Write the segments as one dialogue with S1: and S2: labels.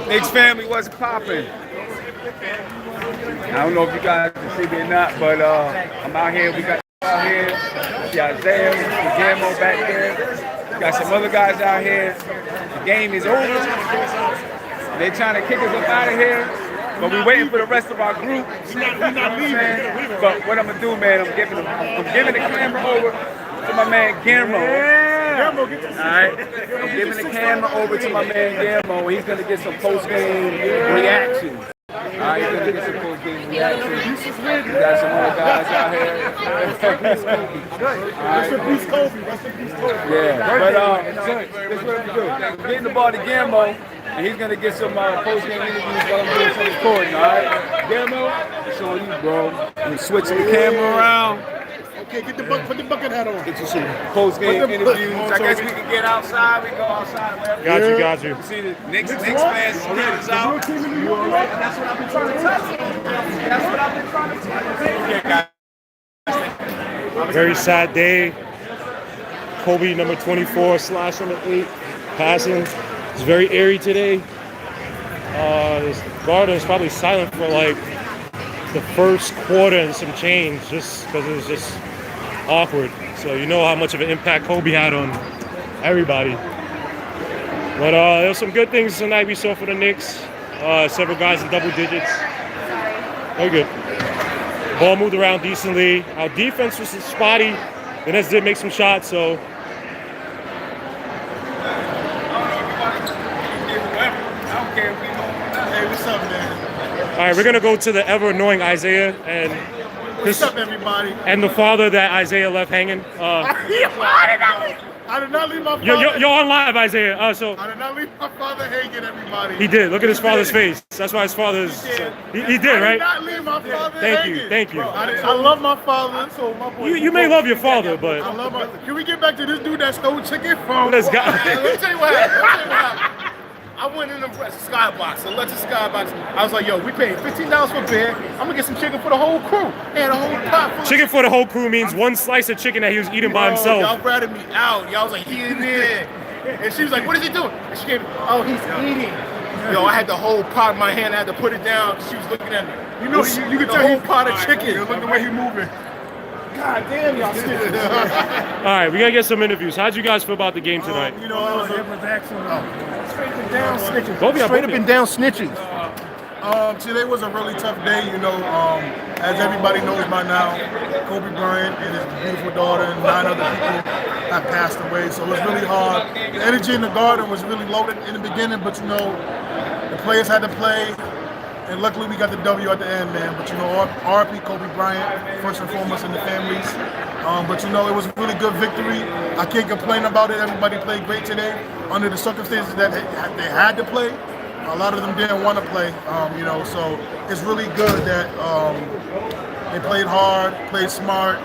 S1: Knicks family wasn't popping. I don't know if you guys can see me or not, but I'm out here. We got out here. See Isaiah, Guillermo back there. We got some other guys out here. The game is over. They're trying to kick us up out of here, but we're waiting for the rest of our group. We're not leaving. But what I'm gonna do, man, I'm giving the camera over to my man Guillermo. All right, I'm giving the camera over to my man Guillermo. He's gonna get some post-game reactions. All right, he's gonna get some post-game reactions. We got some more guys out here.
S2: Rest in peace, Kobe. Rest in peace, Kobe.
S1: Yeah, but this is what I'm doing. I'm getting the ball to Guillermo, and he's gonna get some post-game interviews while I'm doing some recording. All right, Guillermo, it's on you, bro. I'm switching the camera around.
S2: Okay, put the bucket hat on.
S1: Get you some post-game interviews. I guess we can get outside. We can go outside.
S3: Got you.
S1: See the Knicks fans spread us out. That's what I've been trying to tell you.
S3: Very sad day. Kobe number 24 / number 8 passing. It's very airy today. This garden is probably silent for like the first quarter and some change, just because it was just awkward. So you know how much of an impact Kobe had on everybody. But there were some good things tonight we saw for the Knicks. Several guys in double digits. Very good. Ball moved around decently. Our defense was spotty. The Nets did make some shots, so.
S2: Hey, what's up, man?
S3: All right, we're gonna go to the ever annoying Isaiah and
S2: what's up, everybody?
S3: And the father that Isaiah left hanging.
S2: I did not leave my father.
S3: You're on live, Isaiah.
S2: I did not leave my father hanging, everybody.
S3: He did. Look at his father's face. That's why his father's. He did, right?
S2: I did not leave my father
S3: hanging. Thank you.
S2: I love my father. So my boy.
S3: You may love your father, but.
S2: I love my. Can we get back to this dude that stole chicken from?
S3: Let's go.
S4: Let me tell you what happened. I went in the Skybox, the Legend Skybox. I was like, yo, we paid $15 for beer. I'm gonna get some chicken for the whole crew. And a whole pot.
S3: Chicken for the whole crew means one slice of chicken that he was eating by himself.
S4: Y'all ratted me out. Y'all was like, he in there. And she was like, what is he doing? And she gave me, oh, he's eating. Yo, I had the whole pot in my hand. I had to put it down. She was looking at me.
S2: You know, you can tell
S4: the whole pot of chicken.
S2: Look at the way he's moving. God damn, y'all serious.
S3: All right, we gotta get some interviews. How'd you guys feel about the game tonight?
S2: You know, it was excellent. Straight up and down snitching.
S3: Straight up and
S4: down snitching.
S2: Today was a really tough day, you know. As everybody knows by now, Kobe Bryant and his beautiful daughter and 9 other people have passed away. So it was really hard. The energy in the garden was really loaded in the beginning, but you know, the players had to play. And luckily we got the W at the end, man. But you know, RIP Kobe Bryant, first and foremost, and the families. But you know, it was a really good victory. I can't complain about it. Everybody played great today under the circumstances that they had to play. A lot of them didn't want to play, you know. So it's really good that they played hard, played smart,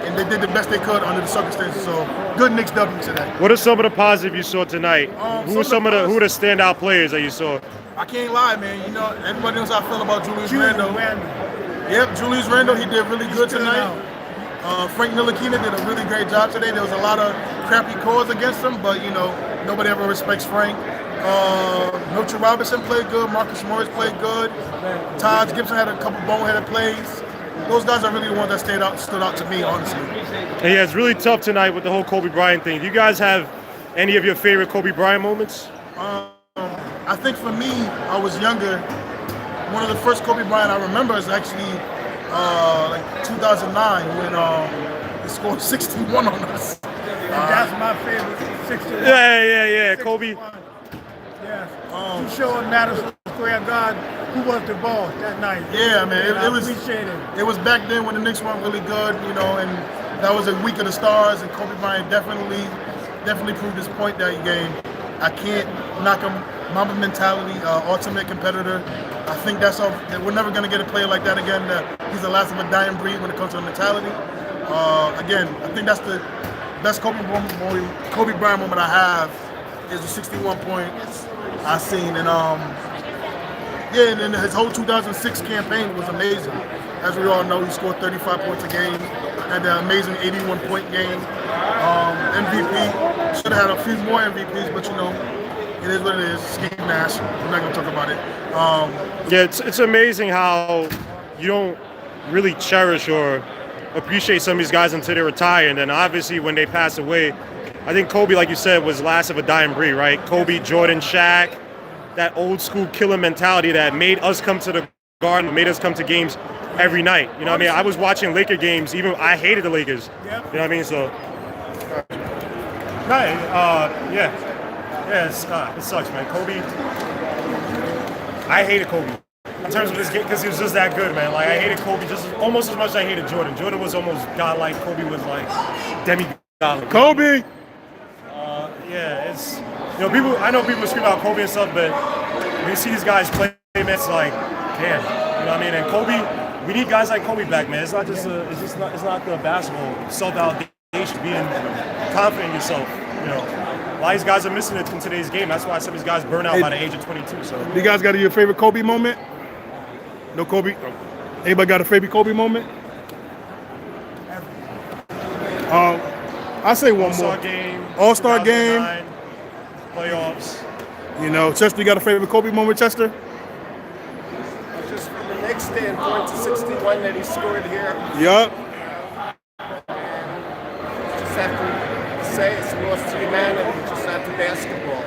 S2: and they did the best they could under the circumstances. So good Knicks W today.
S3: What are some of the positives you saw tonight? Who are the standout players that you saw?
S2: I can't lie, man. You know, everybody knows how I feel about Julius Randle. Yep, Julius Randle, he did really good tonight. Frank Ntilikina did a really great job today. There was a lot of crappy calls against him, but you know, nobody ever respects Frank. Mitchell Robinson played good. Marcus Morris played good. Taj Gibson had a couple boneheaded plays. Those guys are really the ones that stood out to me, honestly.
S3: And yeah, it's really tough tonight with the whole Kobe Bryant thing. Do you guys have any of your favorite Kobe Bryant moments?
S2: I think for me, I was younger. One of the first Kobe Bryant I remember is actually like 2009 when he scored 61 on us.
S5: That's my favorite. 61.
S3: Yeah. Kobe.
S5: Yeah. To show Madison Square Garden who was the boss that night.
S2: Yeah, man.
S5: I appreciate it.
S2: It was back then when the Knicks weren't really good, you know, and that was a week of the stars, and Kobe Bryant definitely proved his point that game. I can't knock him. Mamba mentality, ultimate competitor. I think we're never going to get a player like that again. He's the last of a dying breed when it comes to mentality. Again, I think that's the best Kobe Bryant moment I have is the 61 points I've seen. And and then his whole 2006 campaign was amazing. As we all know, he scored 35 points a game, had an amazing 81-point game. MVP, should have had a few more MVPs, but you know, It is what it is. Steve Nash. I'm not gonna talk about it.
S3: Yeah, it's amazing how you don't really cherish or appreciate some of these guys until they retire, and then obviously when they pass away, I think Kobe, like you said, was last of a dying breed, right? Kobe, Jordan, Shaq, that old school killer mentality that made us come to the Garden, made us come to games every night. You know what I mean? I was watching Laker games, even I hated the Lakers. You know what I mean? So, it sucks, man. Kobe, I hated Kobe in terms of this game because he was just that good, man. Like I hated Kobe just almost as much as I hated Jordan. Jordan was almost godlike. Kobe was like demi-godlike.
S2: Kobe.
S3: It's people. I know people scream about Kobe and stuff, but when you see these guys play, man, it's like, damn. You know what I mean? And Kobe, we need guys like Kobe back, man. It's not just it's not the basketball self-validation, being confident in yourself. You know, a lot of these guys are missing it in today's game. That's why some of these guys burn out by the age of 22. So,
S2: you guys got your favorite Kobe moment? No Kobe. Anybody got a favorite Kobe moment? I say one more. All-Star game.
S3: Playoffs.
S2: You know, Chester, you got a favorite Kobe moment, Chester?
S6: Just from the Knicks standpoint to 61 that he scored here.
S2: Yup.
S6: Just have to say it's lost to humanity, just not to basketball.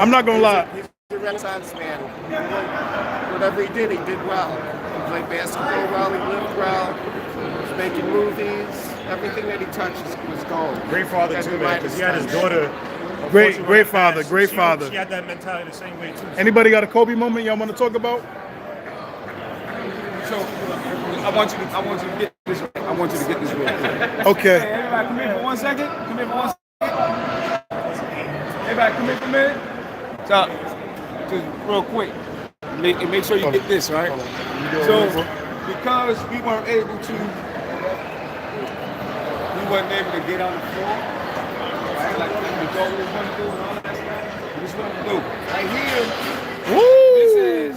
S2: I'm not gonna lie.
S6: He's a Renaissance man. Whatever he did well. He played basketball well, he lived well, he was making movies. Everything that he touched was gold.
S3: Great father too, man, because he had his daughter.
S2: Great father, great father.
S3: She had that mentality the same way too.
S2: Anybody got a Kobe moment y'all want to talk about?
S1: So I want you to get this right. I want you to get this real quick.
S2: Okay.
S1: Hey, everybody, come here for 1 second. Come here for 1 second. Everybody, come here for a minute. So, just real quick. Make sure you get this right. So, because we weren't able to get on the floor, right? Like the goal was going to do and all that stuff. We just want to do right here. This is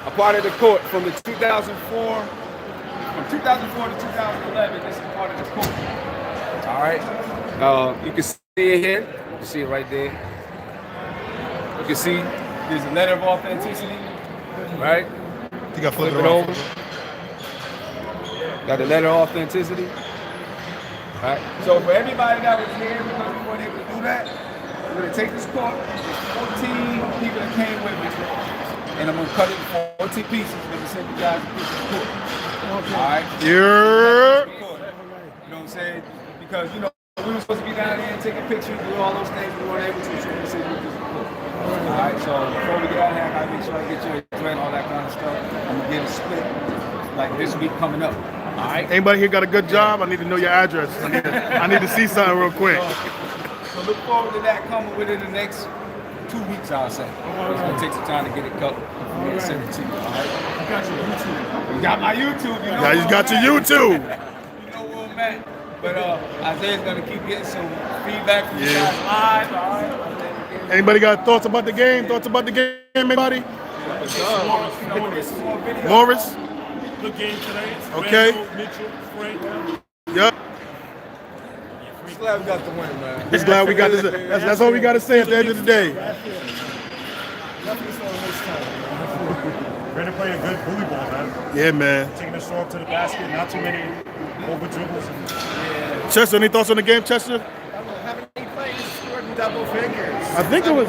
S1: a part of the court from the 2004 to 2011. This is part of the court. All right. You can see it here. You can see it right there. You can see there's a letter of authenticity, right?
S2: You got to flip it
S1: over. Got the letter of authenticity. All right. So for everybody that was here, because we weren't able to do that, we're going to take this court. There's 14 people that came with me. And I'm going to cut it in 14 pieces. I'm going to send you guys a piece of the court. Okay. All right?
S2: Yeah.
S1: You know what I'm saying? Because, we were supposed to be down here and take a picture and do all those things. We weren't able to, so we're going to send you a piece of the court. All right? So before we get out of here, I got to make sure I get your address and all that kind of stuff. I'm going to get it split like this week coming up. All right.
S2: Anybody here got a good job? I need to know your address. I need to see something real quick.
S1: So look forward to that coming within the next 2 weeks, I'll say. It's going to take some time to get it cut and send it to you. All right. You got your YouTube. You got my YouTube. You know
S2: Yeah, you got your YouTube.
S1: You know where I'm at. But Isaiah's going to keep getting some feedback from you guys live. All right.
S2: Anybody got thoughts about the game? Thoughts about the game, anybody? Morris?
S3: Good game today.
S2: Okay.
S3: Mitchell, Frank.
S2: Yep.
S1: Just glad we got the win, man.
S2: Just glad we got this. That's all we got to say at the end of the day.
S3: Brandon playing good bully ball, man.
S2: Yeah, man.
S3: Taking the short to the basket, not too many over dribbles.
S2: Chester, any thoughts on the game, Chester?
S6: How many players scored in double figures?
S2: I think it was.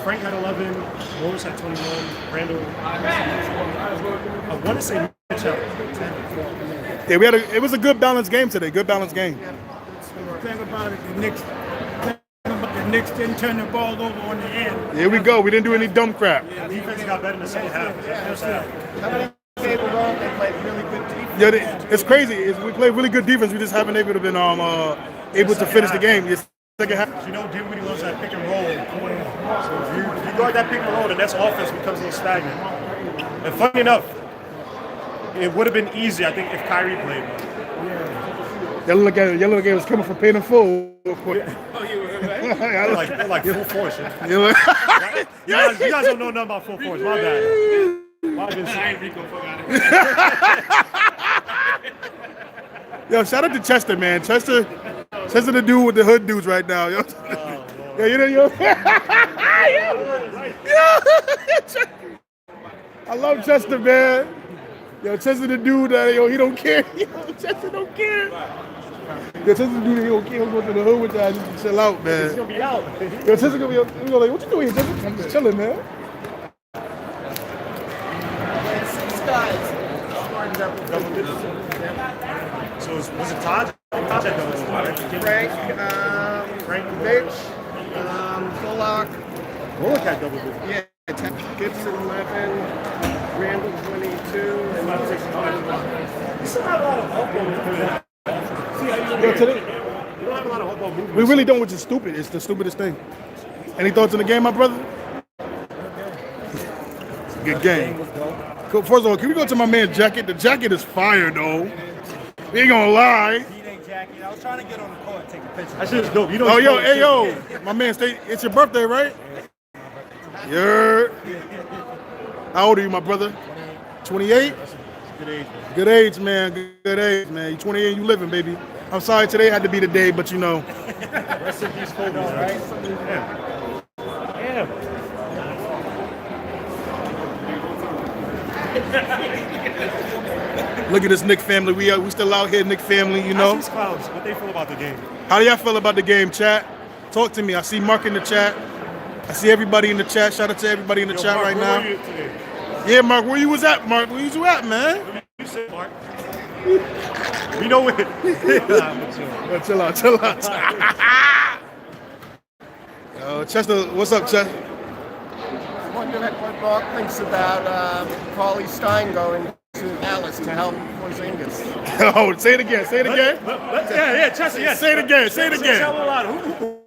S3: Frank had 11, Morris had 21, Randall. I want to say Mitch had 10.
S2: Yeah, it was a good balanced game today. Good balanced game.
S5: The thing about it, the Knicks didn't turn the ball over on the end.
S2: Here we go. We didn't do any dumb crap.
S3: Yeah, defense got better in the second half.
S6: How many games wrong? They played really good defense.
S2: Yeah, it's crazy. We played really good defense. We just haven't able to been able to finish the game. It's second half.
S3: Dinwiddie loves that pick and roll. So if you guard that pick and roll, the next offense becomes a little stagnant. And funny enough, it would have been easy, I think, if Kyrie played.
S2: Y'all look at it was coming from pain and full.
S1: Oh, you were right?
S3: They're like full force.
S2: You
S3: guys don't know nothing about full force. My bad. I ain't Rico
S2: Yo, shout out to Chester, man. Chester Chester the dude with the hood dudes right now, yo. Yeah, you know, yo. I love Chester, man. Yo, Chester the dude that, yo, he don't care. Yo, Chester don't care. Yo, Chester the dude that he don't care. He'll go to the hood with y'all just to chill out, man.
S3: He's gonna be out.
S2: Yo, Chester gonna be like, what you doing here, Chester? I'm just chilling, man.
S6: These guys.
S3: So was it Todd? Todd had double
S6: Frank, Mitch, Bullock.
S3: Bullock had double digits.
S6: Yeah, Gibson 11, Randall 22, and
S3: You still have a lot of football movement.
S2: Yo, today,
S3: You don't have a lot of football movement.
S2: we really don't, which is stupid. It's the stupidest thing. Any thoughts on the game, my brother? It's a good game. Cool. First of all, can we go to my man's jacket? The jacket is fire, though. We ain't gonna lie.
S5: Jacket. I was trying to get on the court and take a picture.
S3: That shit is dope. You know.
S2: Oh, yo, hey, yo. My man, it's your birthday, right? Yeah. How old are you, my brother? 28?
S3: Good age.
S2: Good age, man. Good age, man. You 28, you living, baby. I'm sorry today had to be the day, but you know.
S3: Rest in peace, Kobe. Right? Yeah.
S2: Look at this Knicks family. We still out here, Knicks family, you know.
S3: Ask these clowns what they feel about the game.
S2: How do y'all feel about the game, chat? Talk to me. I see Mark in the chat. I see everybody in the chat. Shout out to everybody in the chat
S3: Mark,
S2: right
S3: where
S2: now.
S3: were you today?
S2: Yeah, Mark, where you was at, Mark? Where you at, man?
S3: You said, Mark. We know it.
S2: Yo, chill out, chill out. Yo, Chester, what's up, Chester?
S6: I wonder what Mark thinks about Paulie Stein going to Dallas to help Porzingis.
S2: Oh, say it again. Say it again.
S3: Yeah, Chester, yes.
S2: Say it again. Say it again.
S3: Tell a lot.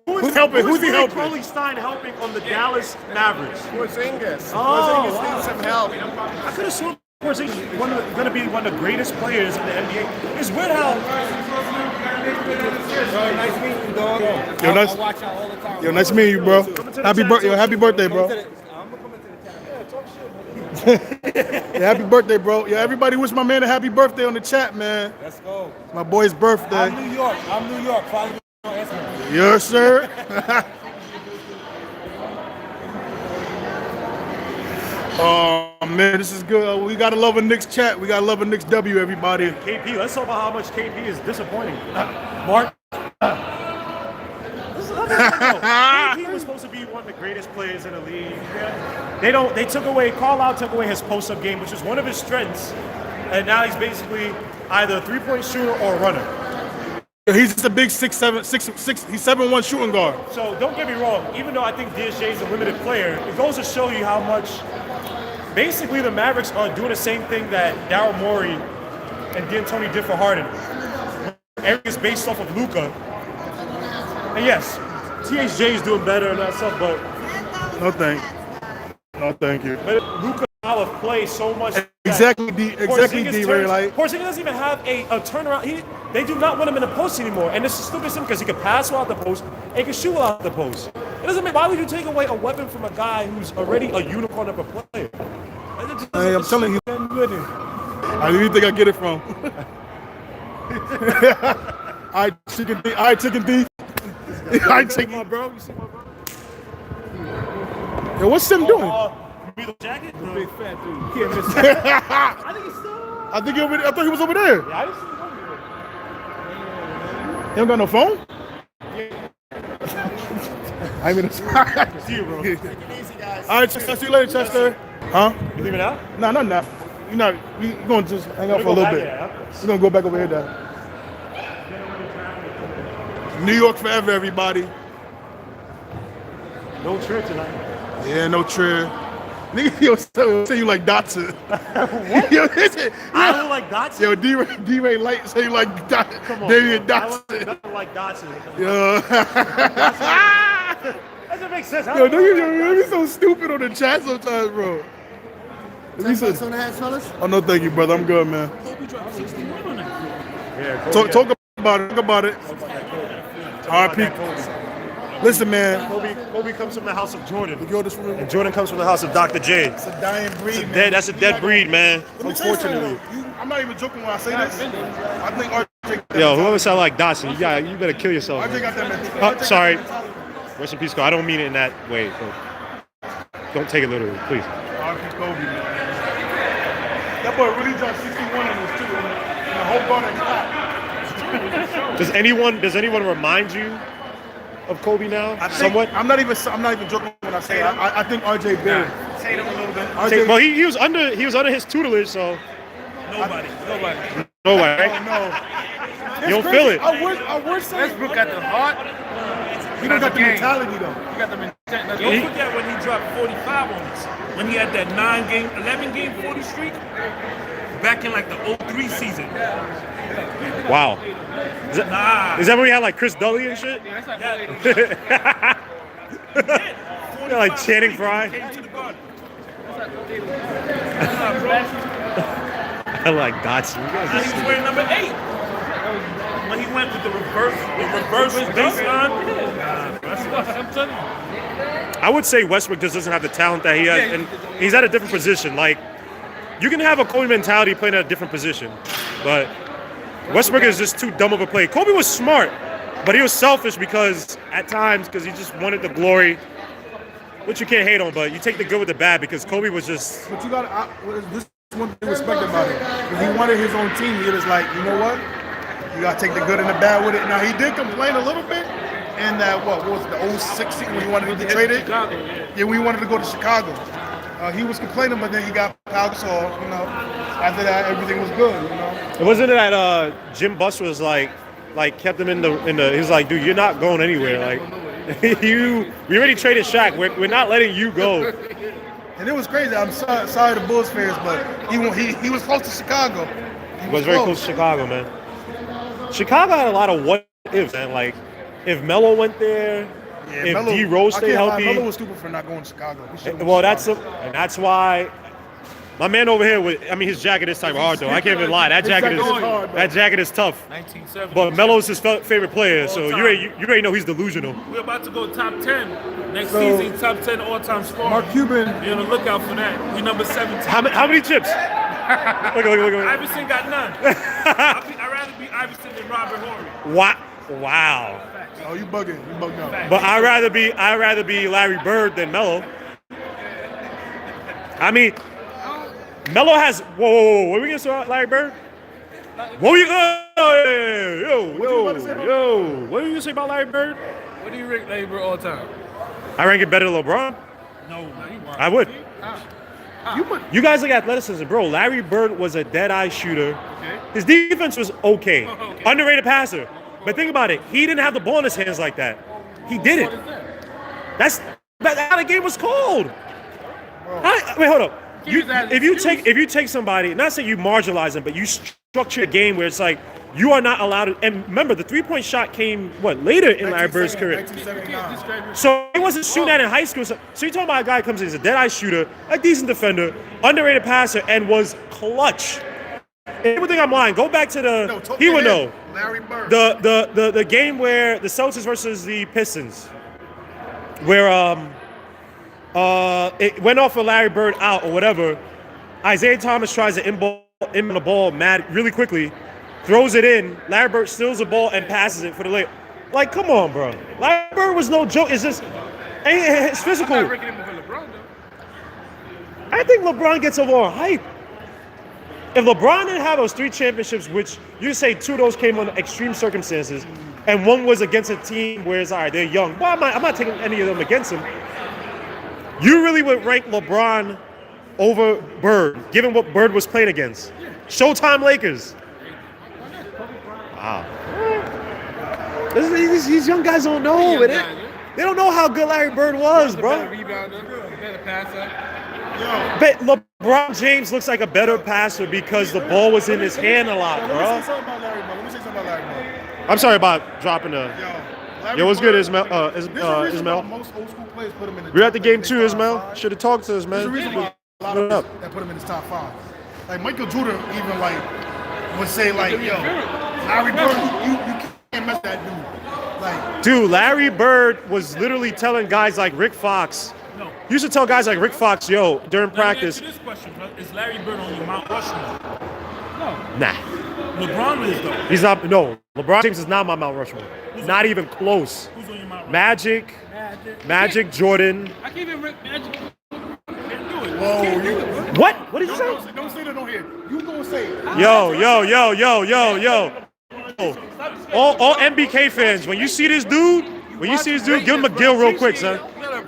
S2: Who's helping? Who's he helping?
S3: Paulie Stein helping on the Dallas Mavericks.
S6: Porzingis.
S3: Oh,
S6: Porzingis needs some help.
S3: I could have sworn Porzingis is going to be one of the greatest players in the NBA. It's weird how.
S5: Nice meeting you, dog.
S2: Yo, nice.
S5: I watch y'all all the time.
S2: Yo, nice meeting you, bro. Happy birthday, bro.
S5: I'm gonna come into the chat. Yeah, talk shit.
S2: Yeah, happy birthday, bro. Yeah, everybody wish my man a happy birthday on the chat, man.
S5: Let's go.
S2: My boy's birthday.
S5: I'm New York. Follow me on Instagram.
S2: Yes, sir. Oh man, this is good. We gotta love a Knicks chat. We gotta love a Knicks W, everybody.
S3: KP, let's talk about how much KP is disappointing. Mark. KP was supposed to be one of the greatest players in the league. Carlisle took away his post-up game, which was one of his strengths, and now he's basically either a three-point shooter or a runner.
S2: He's just a big 6'7", he's 7'1" shooting guard.
S3: So don't get me wrong, even though I think DSJ is a limited player, it goes to show you how much basically the Mavericks are doing the same thing that Daryl Morey and D'Antoni did for Harden. Everything is based off of Luka. And yes, THJ is doing better and that stuff, but
S2: No thank you.
S3: But Luka style of play so much.
S2: Exactly, D. Ray. Like
S3: Porzingis doesn't even have a turnaround. They do not want him in the post anymore, and this is stupid because he can pass well out the post and he can shoot well out the post. It doesn't mean why would you take away a weapon from a guy who's already a unicorn of a player?
S2: Hey, I'm telling you. How do you think I get it from? I chicken thief. I chicken thief. I chicken.
S3: my bro. You see my bro?
S2: Yo, what's Sim doing?
S3: You mean the jacket? No.
S5: Big fat dude.
S3: I think he's still.
S2: I thought he was over there.
S3: Yeah, I didn't see him over there.
S2: He don't got no phone? I mean,
S3: See you, bro.
S6: Easy, guys.
S2: all right, see you later, Chester. Huh?
S3: You leaving out?
S2: No, not now. You're not. We're going to just hang out for a little bit. We're going to go back over here, Dad. New York forever, everybody.
S3: No trip tonight.
S2: Yeah, no trip. Nigga, yo, say you like Dotson. What? Yo,
S3: I don't like Dotson.
S2: Yo, D-Ray Light say you like
S3: Come on,
S2: David
S3: bro.
S2: Dotson.
S3: I don't like Dotson.
S2: Yo.
S3: That doesn't make sense.
S2: Yo, you're so stupid on the chat sometimes, bro. Let me see.
S6: On the head, fellas?
S2: Oh, no, thank you, brother. I'm good, man.
S3: Yeah,
S2: Talk about it. Talk about it. R.I.P. Listen, man.
S3: Kobe comes from the house of Jordan.
S2: And
S3: Jordan comes from the house of Dr. J.
S2: It's a dying breed, man.
S3: That's a dead breed, man.
S2: Let me tell you something, though. I'm not even joking when I say this. I think R.J.
S3: Yo, whoever sound like Dotson, you better kill yourself.
S2: RJ got that mentality.
S3: Sorry. Rest in peace, Cole. I don't mean it in that way. Don't take it literally, please.
S2: R.P. Kobe, man. That boy really dropped 61 in this too. And the whole garden clapped.
S3: Does anyone remind you of Kobe now? Somewhat.
S2: I'm not even joking when I say it. I think RJ Barrett.
S1: Say them a little bit.
S2: RJ,
S3: Well, he was under his tutelage, so
S1: Nobody.
S3: right?
S2: no.
S3: You don't feel it.
S2: I wish
S1: Westbrook got the heart.
S2: he don't got the
S1: game.
S2: mentality though.
S1: He got the mentality.
S7: Don't forget when he dropped 45 on us. When he had that 11-game 40 streak back in like the 03 season.
S3: Wow. Is that when we had like Chris Dudley and shit?
S7: Yeah.
S3: They're like Channing Frye.
S7: Came to the Garden.
S3: I like Dotson. You guys
S7: And
S3: are
S7: he was wearing number 8. When he went with the reverse baseline. I'm telling you.
S3: I would say Westbrook just doesn't have the talent that he has, and he's at a different position. Like, you can have a Kobe mentality playing at a different position, but Westbrook is just too dumb of a play. Kobe was smart, but he was selfish because at times, because he just wanted the glory, which you can't hate on, but you take the good with the bad because Kobe was just.
S2: But you got this is one thing to respect about it. Because he wanted his own team. He was like, you know what? You got to take the good and the bad with it. Now, he did complain a little bit in that, what was it, the 06 season when he wanted to get traded? Yeah, when he wanted to go to Chicago. He was complaining, but then he got Pau, so, you know, after that, everything was good, you know?
S3: It wasn't that Jim Buss was like kept him in the. He was like, dude, you're not going anywhere. Like, we already traded Shaq. We're not letting you go.
S2: And it was crazy. I'm sorry to Bulls fans, but he was close to Chicago. He
S3: was very close to Chicago, man. Chicago had a lot of what ifs, man. Like, if Melo went there, if D Rose stayed healthy.
S2: Melo was stupid for not going to Chicago.
S3: Well, that's why my man over here. His jacket is type hard though. I can't even lie. That jacket is tough.
S7: 1970.
S3: But Melo's his favorite player, so you already know he's delusional.
S7: We're about to go top 10. Next season, top 10 all-time scorer.
S2: Mark Cuban.
S7: Be on the lookout for that. We number 17.
S3: How many chips? Look.
S7: Iverson got none. I'd rather be Iverson than Robert Horry.
S3: Wow.
S2: Oh, you bugging. You bugged out.
S3: But I'd rather be Larry Bird than Melo. I mean, Melo has. Whoa. What are we gonna say, Larry Bird? What were you yo? What are you gonna say about Larry Bird?
S7: What do you rank Larry Bird all time?
S3: I rank it better than LeBron.
S7: No, he won.
S3: I would.
S7: How?
S3: You guys look at athleticism, bro. Larry Bird was a dead-eye shooter. Okay. His defense was okay. Underrated passer. But think about it. He didn't have the ball in his hands like that. He didn't. That's how the game was called. Wait, hold up. If you take somebody, not saying you marginalize them, but you structure a game where it's like you are not allowed to. And remember, the three-point shot came later in Larry Bird's career. So he wasn't shooting that in high school. So you're talking about a guy who comes in as a dead-eye shooter, a decent defender, underrated passer, and was clutch. And people think I'm lying. Go back to he would know.
S2: Larry Bird.
S3: The game where the Celtics versus the Pistons, where it went off for Larry Bird out or whatever. Isaiah Thomas tries to inbound the ball really quickly, throws it in. Larry Bird steals the ball and passes it for the late. Like, come on, bro. Larry Bird was no joke. It's just it's physical.
S7: I'm not ranking him over LeBron, though.
S3: I think LeBron gets over on hype. If LeBron didn't have those 3 championships, which you say 2 of those came under extreme circumstances, and 1 was against a team where it's all right, they're young. Well, I'm not taking any of them against him. You really would rank LeBron over Bird, given what Bird was playing against. Showtime Lakers. Wow. These young guys don't know. They don't know how good Larry Bird was, bro.
S7: Better rebounder, better passer.
S3: But LeBron James looks like a better passer because the ball was in his hand a lot, bro.
S2: Let me say something about Larry Bird.
S3: I'm sorry about dropping the. Yo, what's good, Ismail? Ismail.
S2: Most old school players put him in the
S3: We're at the game too, Ismail. Should have talked to us, man.
S2: There's a reason why a lot of us that put him in his top 5. Like Michael Jordan even would say yo, Larry Bird, you can't mess that dude. Like,
S3: dude, Larry Bird was literally telling guys like Rick Fox.
S7: No.
S3: He used to tell guys like Rick Fox, yo, during practice.
S7: Let me answer this question, bro. Is Larry Bird on your Mount Rushmore? No.
S3: Nah.
S7: LeBron is though.
S3: He's not. No, LeBron James is not my Mount Rushmore. Not even close.
S7: Who's on your Mount Rushmore?
S3: Magic, Jordan.
S8: I can't even rip Magic.
S2: Whoa,
S3: What? What did you say?
S2: don't say that on here. You gonna say it.
S3: Yo. All MBK fans, when you see this dude, give him a gill real quick, son.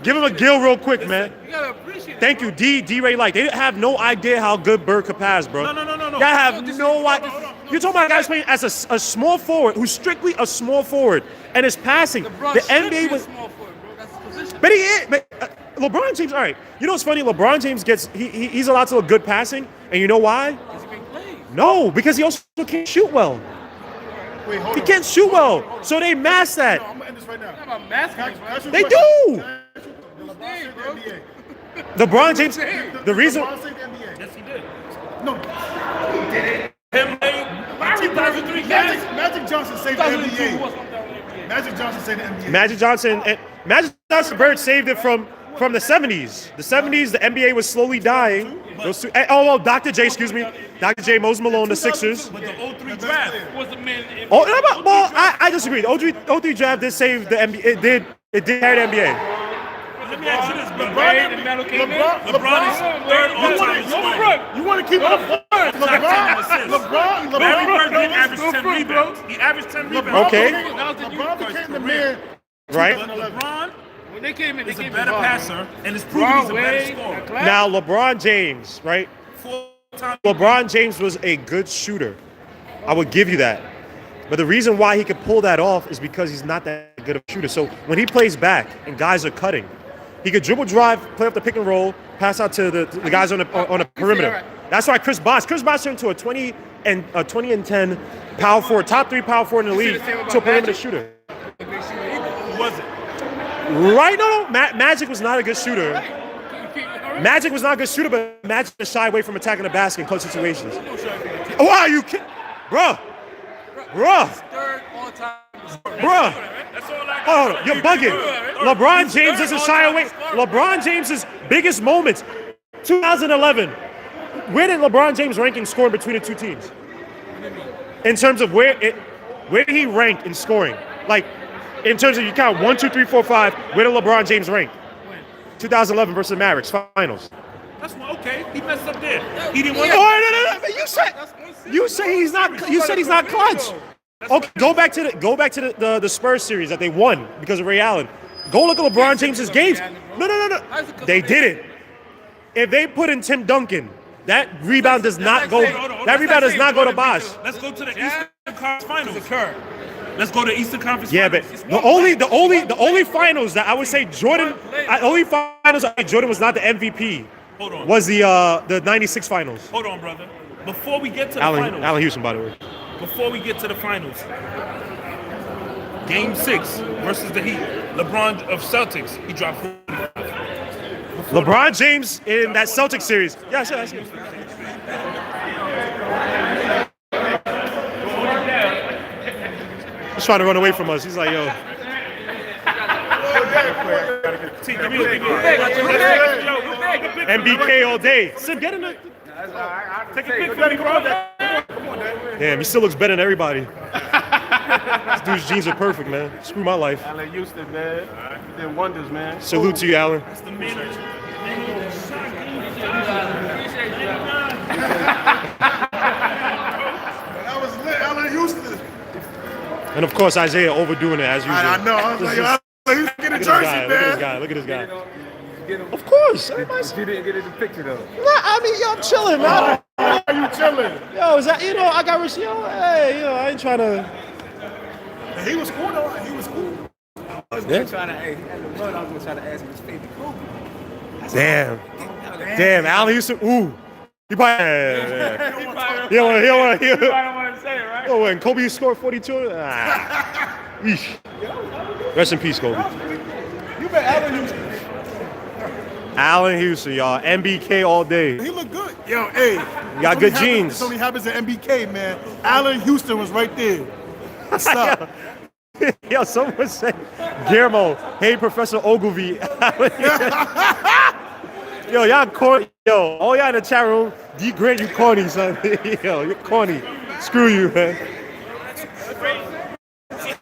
S3: Give him a gill real quick, man.
S8: You gotta appreciate it.
S3: Thank you, D-Ray Light. They have no idea how good Bird could pass, bro.
S7: No.
S3: Y'all have no idea. You're talking about guys playing as a small forward, who's strictly a small forward, and is passing. The NBA was.
S8: Small forward, bro. That's the position.
S3: But he is. LeBron James, all right. You know what's funny? LeBron James he's allowed to look good passing, and you know why?
S8: Because he been playing.
S3: No, because he also can't shoot well.
S2: Wait, hold
S3: He
S2: on.
S3: can't shoot well, so they mask that.
S2: I'm gonna end this right now.
S8: How about masking, bro?
S3: They do.
S2: LeBron saved the NBA.
S3: LeBron James. The reason.
S2: LeBron saved the NBA.
S7: Yes, he did.
S2: No,
S7: Him, Larry 2003 guys.
S2: Magic Johnson saved the NBA. Magic Johnson saved the NBA.
S3: Magic Johnson Bird saved it from the 70s. The 70s, the NBA was slowly dying. Dr. J, excuse me. Dr. J, Moses Malone, the Sixers.
S7: But the 03 draft.
S8: Was the man in
S3: I disagree. The 03 draft did save the NBA. It did carry the NBA.
S7: Let me ask you this, bro.
S8: Ray and Melo came in.
S7: LeBron is third all-time in scoring.
S2: You want to keep it up?
S7: Top 10 assists. Larry Bird didn't average 10 rebounds. He averaged 10 rebounds.
S3: Okay.
S2: LeBron became the man.
S3: Right?
S7: But LeBron
S8: When they came in,
S7: is
S8: they
S7: a
S8: came
S7: better
S8: in
S7: passer and is proving he's a better scorer.
S3: Now, LeBron James, right?
S7: Full-time.
S3: LeBron James was a good shooter. I would give you that. But the reason why he could pull that off is because he's not that good of a shooter. So when he plays back and guys are cutting, he could dribble drive, play up the pick and roll, pass out to the guys on the perimeter. That's why Chris Bosh turned into a 20 and 10 power forward, top 3 power forward in the league, to a perimeter shooter.
S7: Who was it?
S3: Right? No. Magic was not a good shooter. Magic was not a good shooter, but Magic was shy away from attacking the basket in close situations. Oh, are you kidding? Bruh.
S8: Third all-time.
S3: Bruh. Hold on, you're bugging. LeBron James doesn't shy away. LeBron James's biggest moments, 2011. Where did LeBron James rank in scoring between the two teams? In terms of where did he rank in scoring? Like, in terms of you count 1, 2, 3, 4, 5, where did LeBron James rank? 2011 versus the Mavericks finals.
S7: That's okay. He messed up there. He didn't want
S3: Oh, no. But you said he's not. You said he's not clutch. Okay, go back to the Spurs series that they won because of Ray Allen. Go look at LeBron James's games. No. They didn't. If they put in Tim Duncan, that rebound does not go. That rebound does not go to Bosh.
S7: Let's go to the Eastern Conference Finals. Let's go to Eastern Conference
S3: Yeah, but
S7: Finals.
S3: the only finals that I would say Jordan was not the MVP.
S7: Hold on.
S3: Was the '96 finals.
S7: Hold on, brother. Before we get to the finals.
S3: Allan Houston, by the way.
S7: Before we get to the finals. Game 6 versus the Heat. LeBron of Celtics, he dropped 45.
S3: LeBron James in that Celtics series. Yeah, sure. He's trying to run away from us. He's like, yo. MBK all day. Sim, get in there.
S7: Take a pic for me, bro.
S3: Damn, he still looks better than everybody. This dude's jeans are perfect, man. Screw my life.
S6: Allan Houston, man. You did wonders, man.
S3: Salute to you, Allan.
S2: That was lit. Allan Houston.
S3: And of course, Isaiah overdoing it as usual.
S2: I know. I was like, Allan Houston, get a jersey, man.
S3: Look at this guy.
S1: Get him.
S3: Of course.
S1: You didn't get in the picture though.
S3: I mean, yo, I'm chilling, man.
S2: Why are you chilling?
S3: Yo, is that, I got rich, I ain't trying to.
S2: He was cool, though. He was cool.
S1: I was gonna try to, he had the run. I was gonna try to ask him his favorite Kobe.
S3: Damn, Allan Houston, ooh. He probably, he don't want to
S1: say it, right?
S3: Oh, and Kobe scored 42? Ah. Eesh. Rest in peace, Kobe.
S2: You bet Allan Houston.
S3: Allan Houston, y'all. MBK all day.
S2: He looked good. Yo, hey.
S3: You got good genes.
S2: This only happens at MBK, man. Allan Houston was right there. What's up?
S3: Yo, someone said, Guillermo, hey, Professor Ogilvy. Yo, y'all corny. Yo, all y'all in the chat room, D Grant, you corny, son. Yo, you're corny. Screw you, man.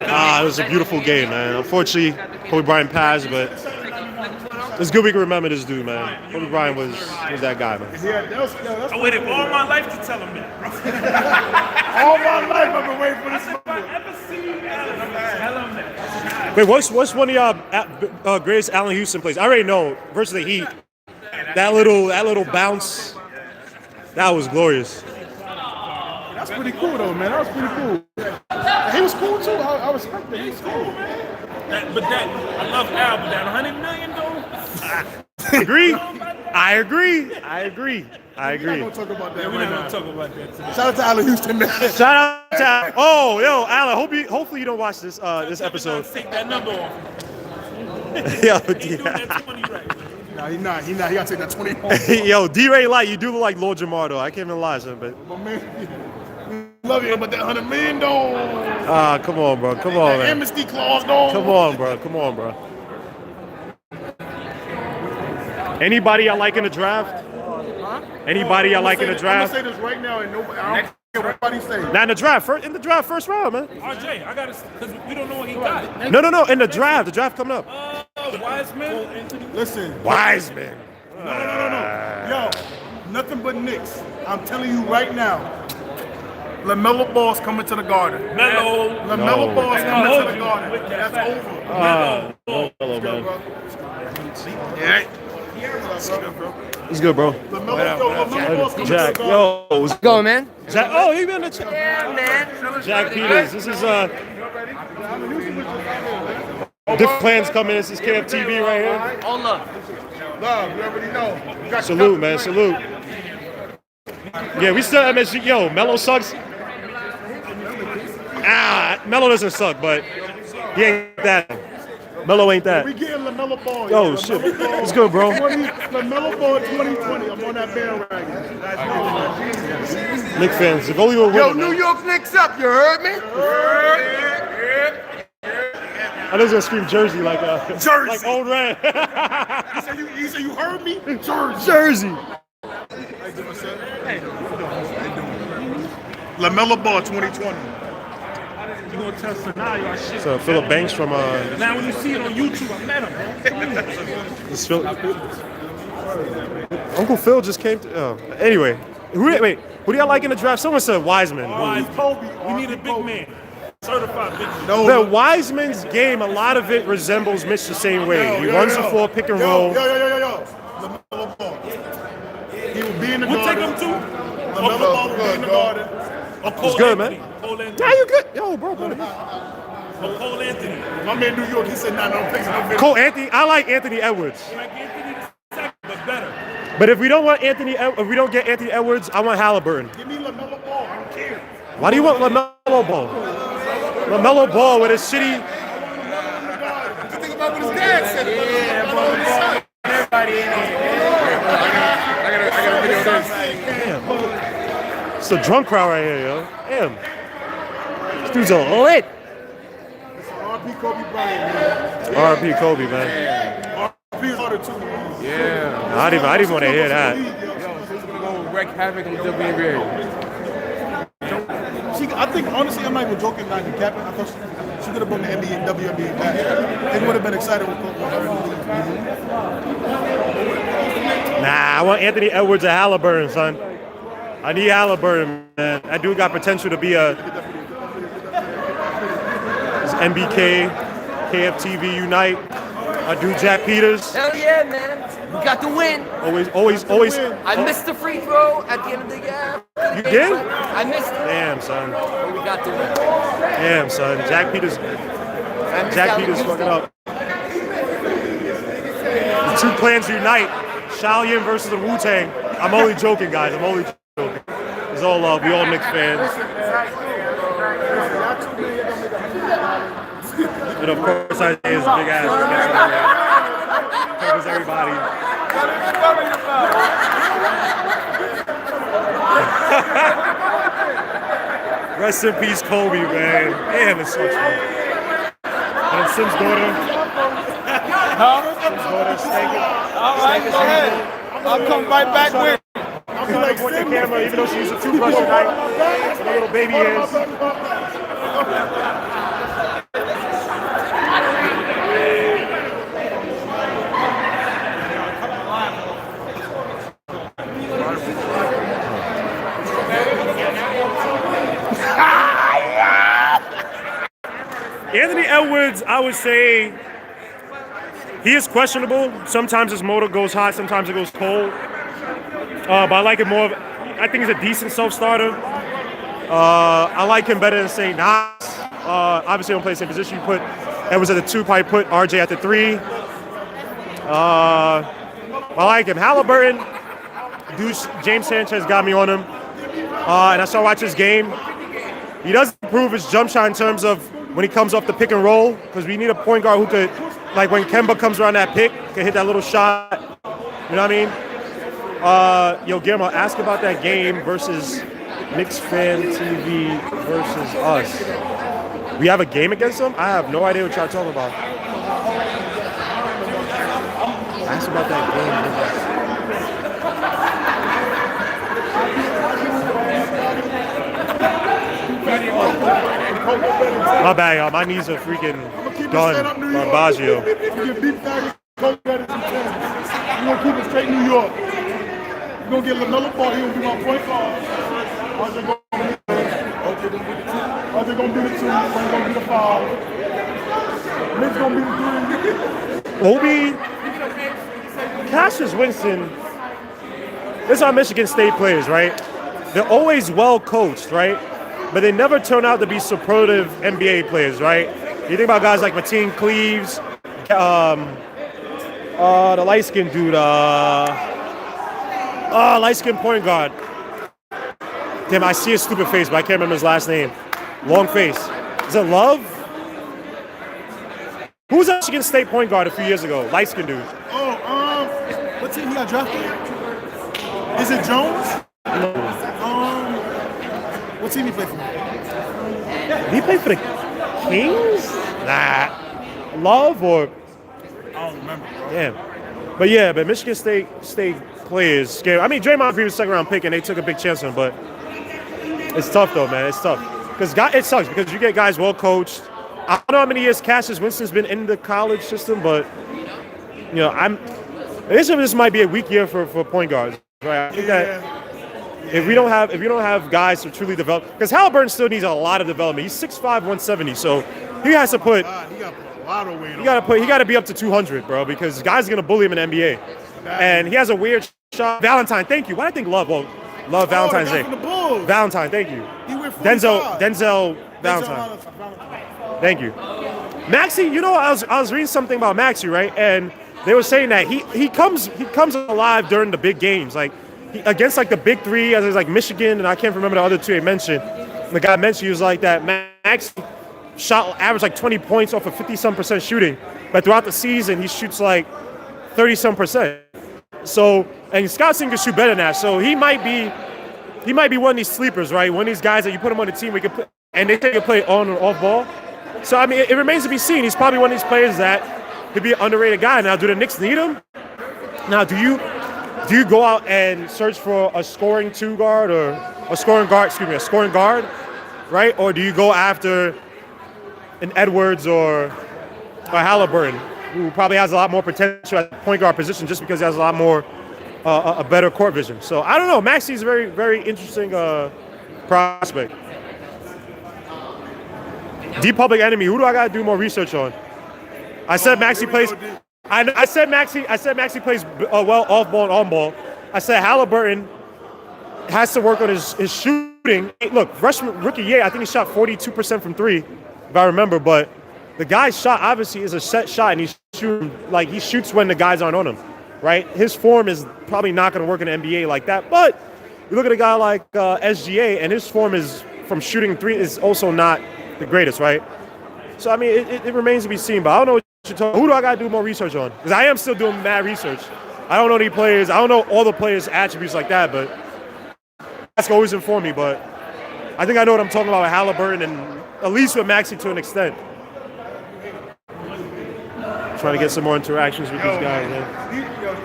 S3: It was a beautiful game, man. Unfortunately, Kobe Bryant passed, but it's good we can remember this dude, man. Kobe Bryant was that guy, man.
S7: I waited all my life to tell him that, bro.
S2: All my life I've been waiting for this
S7: If I ever see Allen, I'm gonna tell him that.
S3: Wait, what's one of y'all greatest Allan Houston plays? I already know versus the Heat. That little bounce, that was glorious.
S2: That's pretty cool though, man. That was pretty cool. He was cool too. I respect that. He was cool.
S7: I love Al, but that $100 million though.
S3: I agree.
S2: We're not gonna talk about that
S7: We're
S2: right
S7: not
S2: now.
S7: gonna talk about that today.
S2: Shout out to Allan Houston, man.
S3: Shout out to Allan. Hopefully you don't watch this episode.
S7: Take that number off.
S3: Yo,
S7: He doing that 20 right.
S2: Nah, he not. He gotta take that 20 home.
S3: Yo, D-Ray Light, you do look like Lord Jamar though. I can't even lie, son, but
S2: My man, love you, but that $100 million though.
S3: come on, bro. Come on,
S2: That
S3: man.
S2: amnesty clause though.
S3: Come on, bro. Anybody I like in the draft? Anybody I like in the
S2: I'm
S3: draft?
S2: gonna say this right now, and nobody. I don't care what anybody say.
S3: Not in the draft. In the draft, first round, man.
S7: RJ, I gotta, because we don't know what he got.
S3: No. In the draft. The draft coming up.
S7: Wiseman.
S2: Listen.
S3: Wiseman.
S2: No. Yo, nothing but Knicks. I'm telling you right now. LaMelo Ball's coming to the Garden. LaMelo Ball's coming to the Garden. That's over. Yeah.
S3: It's good, bro.
S2: LaMelo Ball's coming
S3: Jack,
S2: to the Garden.
S3: yo, what's
S8: Go, man.
S3: Jack? Oh, he been in the chat.
S8: Yeah, man.
S3: Jack Peters. This is different plans coming. This is KFTV right here.
S8: All love.
S2: Love, you already know. You got
S3: Salute, man. Salute. Yeah, we still MSG. Yo, Melo sucks. Melo doesn't suck, but he ain't that. Melo ain't that.
S2: We getting LaMelo Ball.
S3: Yo, shit. It's good, bro.
S2: LaMelo Ball 2020. I'm on that bandwagon.
S3: Knicks fans, if only we were winning.
S6: New York Knicks up, you heard me?
S3: I was gonna scream Jersey like
S2: Jersey.
S3: like old red.
S2: You say you heard me?
S3: Jersey.
S2: LaMelo Ball 2020.
S7: You gonna tell Scenario our shit.
S3: So Philip Banks from
S7: Now when you see it on YouTube, I met him, bro.
S3: Uncle Phil just came to. Anyway, who do y'all like in the draft? Someone said Wiseman.
S2: Kobe.
S7: We need a big man. Certified big man.
S2: No.
S3: The Wiseman's game, a lot of it resembles Mitch the same way. He runs the floor, pick and roll.
S2: Yo. LaMelo Ball. He will be in the
S7: We'll take
S2: Garden.
S7: him too.
S2: LaMelo Ball will be in the Garden.
S3: It's good, man.
S7: Cole Anthony.
S3: How you good? Yo, bro.
S7: Cole Anthony.
S2: My man New York, he said, nah, no, I'm fixing no video.
S3: Cole Anthony. I like Anthony Edwards.
S7: Like Anthony second, but better.
S3: But if we don't want if we don't get Anthony Edwards, I want Halliburton.
S2: Give me LaMelo Ball. I don't care.
S3: Why do you want LaMelo Ball? LaMelo Ball with a shitty.
S6: Think about what his dad said about his
S1: Everybody in here. I got a video of this.
S3: It's a drunk crowd right here, yo. Damn. These dudes are lit.
S2: R.P. Kobe Bryant, man.
S3: R.I.P. Kobe, man.
S2: R.P. is harder too.
S1: Yeah.
S3: I didn't even want to hear that.
S1: Yo, she's gonna go wreak havoc on the WNBA.
S2: I think, honestly, I'm not even joking, not even capping. I thought she could have brought the NBA, WNBA back. They would have been excited with her.
S3: Nah, I want Anthony Edwards or Halliburton, son. I need Halliburton, man. That dude got potential to be a NBK, KFTV Unite. I do Jack Peters.
S8: Hell yeah, man. We got the win.
S3: Always.
S8: I missed the free throw at the end of the game.
S3: You did?
S8: I missed it.
S3: Damn, son.
S8: But we got the win.
S3: Damn, son. Jack Peters fucking up. The two clans unite. Shaolin versus the Wu-Tang. I'm only joking, guys. I'm only joking. It's all love. We all Knicks fans. And of course, I say his big ass covers everybody. Rest in peace, Kobe, man. Damn, it sucks, man. And Sim's daughter. Sim's daughter, Stank.
S1: I'll come right back with.
S2: I'll be
S3: trying to
S2: like,
S3: avoid the
S2: send me.
S3: camera, even though she used a toothbrush tonight. What a little baby is. Anthony Edwards, I would say, he is questionable. Sometimes his motor goes hot, sometimes it goes cold. But I like it more. I think he's a decent self-starter. I like him better than St. Knox. Obviously, don't play the same position. You put Edwards at the 2, probably put RJ at the 3. I like him. Halliburton, James Sanchez got me on him. And I started watching his game. He doesn't improve his jump shot in terms of when he comes off the pick and roll, because we need a point guard who could, like when Kemba comes around that pick, can hit that little shot. You know what I mean? Guillermo, ask about that game versus Knicks Fan TV versus us. We have a game against them? I have no idea what y'all talking about. Ask about that game. My bad, y'all. My knees are freaking done. Barbaggio.
S2: We're going to keep it straight New York. We're going to get LaMelo Ball. He'll be my point guard. RJ going to be the 2. Wayne going to be the 5. Nick's going to be the 3.
S3: Obi, Cassius Winston, this are Michigan State players, right? They're always well coached, right? But they never turn out to be superlative NBA players, right? You think about guys like Mateen Cleaves, the light-skinned dude, light-skinned point guard. Damn, I see his stupid face, but I can't remember his last name. Long face. Is it Love? Who was a Michigan State point guard a few years ago? Light-skinned dude.
S2: What team he got drafted? Is it Jones? What team he played for?
S3: Did he play for the Kings? Nah. Love or?
S2: I don't remember, bro.
S3: Damn. But yeah, but Michigan State players scary. I mean, Draymond Green was second round pick and they took a big chance on him, but it's tough though, man. It's tough. Because it sucks because you get guys well coached. I don't know how many years Cassius Winston's been in the college system, but this might be a weak year for point guards. Right? I think that if you don't have guys to truly develop, because Halliburton still needs a lot of development. He's 6'5", 170, so he has to put.
S2: He got to put a lot of weight on.
S3: He got to be up to 200, bro, because guys are gonna bully him in the NBA. And he has a weird shot. Valentine, thank you. Why do I think Love? Well, Love Valentine's Day. Valentine, thank you.
S2: He went
S3: Denzel Valentine. Thank you. Maxey, I was reading something about Maxey, right? And they were saying that he comes alive during the big games, like against like the big 3, as like Michigan, and I can't remember the other 2 they mentioned. The guy mentioned he was like that. Maxey shot averaged like 20 points off of 50-some% shooting, but throughout the season he shoots like 30-some%. So, and Scott Singer shoot better than that. So he might be one of these sleepers, right? One of these guys that you put him on the team we can put, and they take a play on or off ball. So I mean, it remains to be seen. He's probably one of these players that could be an underrated guy. Now, do the Knicks need him? Now, do you go out and search for a scoring guard, right? Or do you go after an Edwards or Halliburton, who probably has a lot more potential at the point guard position just because he has a lot more, a better court vision. So I don't know. Maxey's a very, very interesting prospect. Deep Public Enemy. Who do I got to do more research on? I said Maxey plays. I said Maxey plays well off ball and on ball. I said Halliburton has to work on his shooting. Look, rookie year, I think he shot 42% from 3, if I remember. But the guy's shot obviously is a set shot, and he shoots when the guys aren't on him, right? His form is probably not going to work in the NBA like that. But you look at a guy like SGA, and his form is from shooting 3 is also not the greatest, right? So I mean, it remains to be seen. But I don't know what you're talking. Who do I got to do more research on? Because I am still doing mad research. I don't know any players. I don't know all the players' attributes like that. But that's always inform me. But I think I know what I'm talking about with Halliburton and at least with Maxey to an extent. Trying to get some more interactions with these guys, man.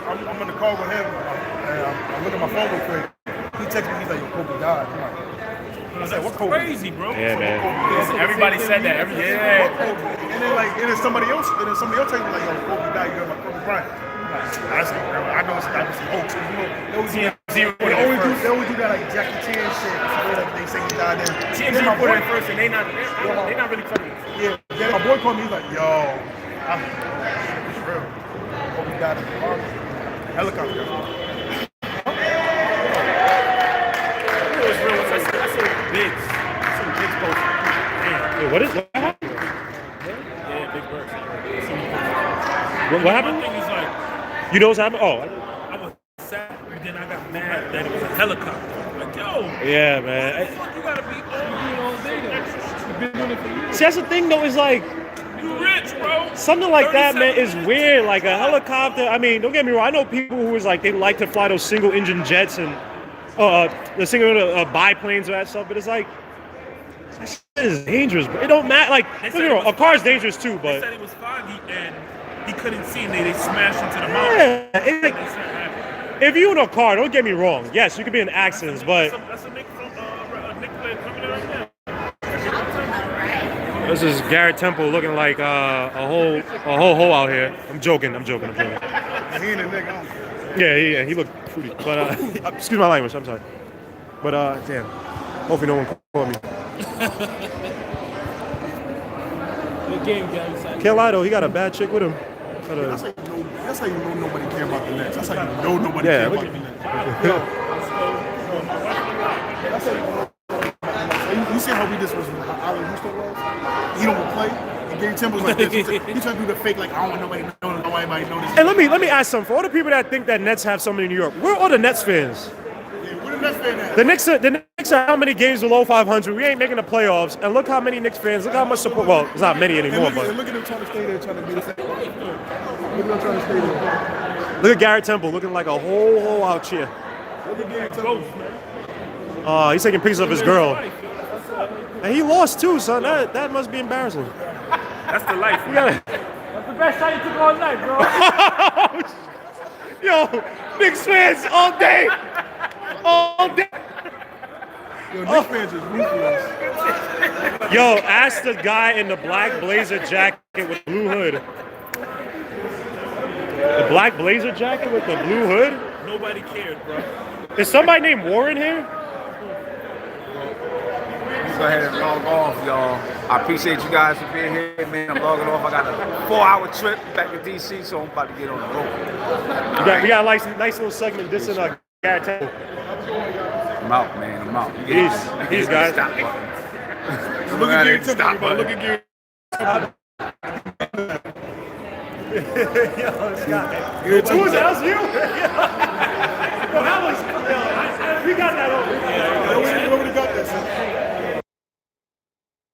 S2: I'm on the call with him. I look at my phone real quick. He texted me, he's like, yo, Kobe died. I'm like, what Kobe?
S7: Crazy, bro.
S3: Yeah, man.
S1: Everybody said that.
S2: And then somebody else texted me like, yo, Kobe died. You know, like Kobe Bryant. I know that was some hoax. They always do that like Jackie Chan shit. Like they say he died then.
S1: TMZ put it first, and they not really funny.
S2: Yeah. Then my boy called me. He's like, yo, it's real. Kobe died in the car. Helicopter.
S7: Pics. Some Pics post.
S3: Wait, what happened?
S7: Yeah, Big Bird.
S3: What happened?
S7: One thing is like,
S3: You know what's happened? Oh.
S7: I was sad, but then I got mad that it was a helicopter. Like, yo,
S3: Yeah,
S7: what the
S3: man.
S7: fuck you gotta be all day though? You've been doing it for years.
S3: See, that's the thing, though, is like,
S7: You rich, bro.
S3: something like that, man, is
S7: 37
S3: weird. Like a helicopter. I mean, don't get me wrong. I know people who is like, they like to fly those single engine jets and the single biplanes or that stuff, but it's like, that shit is dangerous, but it don't matter. Like, don't get me wrong, a car's dangerous too,
S7: They
S3: but
S7: said it was foggy and he couldn't see and they smashed into the mountain.
S3: yeah, it's like,
S7: They said it happened.
S3: if you in a car, don't get me wrong. Yes, you could be in accidents, but
S7: That's a Nick from Nick played coming in right now.
S3: this is Garrett Temple looking like a whole hole out here. I'm joking.
S2: He ain't a nigga.
S3: Yeah, he looked fruity. But excuse my language. I'm sorry. But damn. Hopefully no one called me.
S7: Good game, guys.
S3: Can't lie though, he got a bad chick with him.
S2: That's how you know nobody care about the Knicks. That's how you know nobody
S3: Yeah,
S2: care
S3: look
S2: about the Knicks. That's how you know. You see how we just was Allan Houston was? He don't play. And Garrett Temple was like this. He trying to do the fake like I don't want nobody to know. Nobody know this.
S3: And let me ask something. For all the people that think that Nets have somebody in New York, where are all the Nets fans?
S2: Yeah, where the Nets fan at?
S3: The Knicks are how many games below 500? We ain't making the playoffs. And look how many Knicks fans, look how much support. Well, it's not many anymore,
S2: And
S3: but
S2: look at them trying to stay there, trying to do the same. Look at them trying to stay there.
S3: look at Garrett Temple looking like a whole out here.
S2: Look at Garrett Temple.
S3: He's taking pictures of his girl. And he lost too, son. That must be embarrassing.
S7: That's the life.
S3: We gotta,
S7: That's the best shot you took all night, bro.
S3: yo, Knicks fans all day. All day.
S2: Yo, Knicks fans is ruthless.
S3: Yo, ask the guy in the black blazer jacket with the blue hood. The black blazer jacket with the blue hood?
S7: Nobody cared, bro.
S3: Is somebody named Warren here?
S1: Go ahead and log off, y'all. I appreciate you guys for being here, man. I'm logging off. I got a 4-hour trip back to DC, so I'm about to get on the road.
S3: We got a nice little segment. This is Garrett Temple.
S1: I'm out, man. I'm out.
S3: Peace, guys.
S1: Stop button.
S2: Look at Garrett Temple, bro. Look at Garrett.
S3: Yo, this guy. Who was that? That was you?